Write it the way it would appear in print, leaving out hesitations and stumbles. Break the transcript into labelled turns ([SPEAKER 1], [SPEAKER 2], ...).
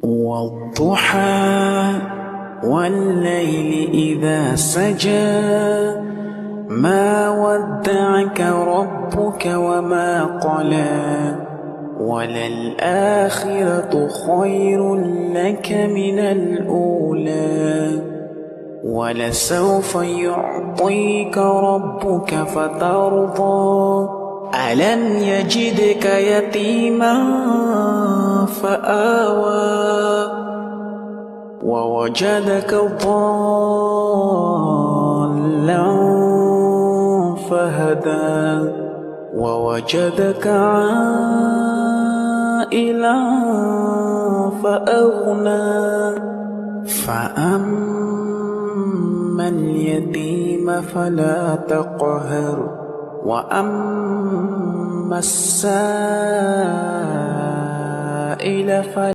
[SPEAKER 1] والضحى والليل إذا سجى ما ودعك ربك وما قلى وللآخرة خير لك من الأولى ولسوف يعطيك ربك فترضى ألم يجدك يتيما فآوى ووجدك ضالا فهدى ووجدك عائلا فأغنى فأما اليتيم فلا تقهر وأما السائل فلا